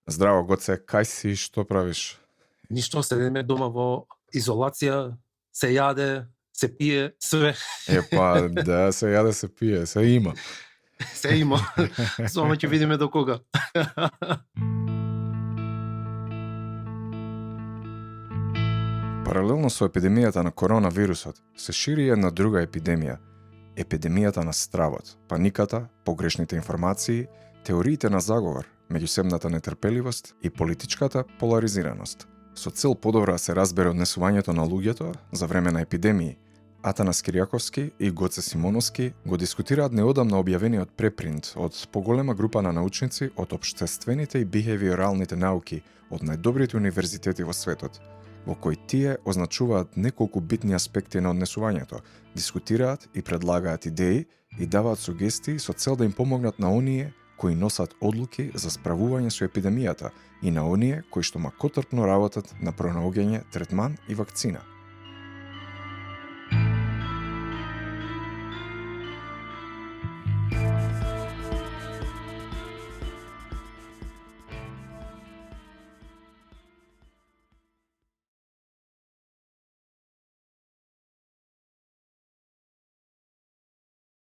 Здраво, Гоце, кај си, што правиш? Ништо, седиме дома во изолација, се јаде, се пие, све. Епа, да, се јаде, се пие, се има. Се има. Само ќе видиме до кога. Паралелно со епидемијата на коронавирусот, се шири една друга епидемија. Епидемијата на стравот, паниката, погрешните информации, теориите на заговор, меѓусебната нетрпеливост и политичката поларизираност. Со цел подобро да се разбере однесувањето на луѓето за време на епидемии, Атанас Киријаковски и Гоце Симоновски го дискутираат неодамна објавениот препринт од поголема група на научници од општествените и бихевиоралните науки од најдобрите универзитети во светот, во кој тие означуваат неколку битни аспекти на однесувањето, дискутираат и предлагаат идеи и даваат сугестии со цел да им помогнат на оние кои носат одлуки за справување со епидемијата и на оние кои што макотрпно работат на пронаоѓање третман и вакцина.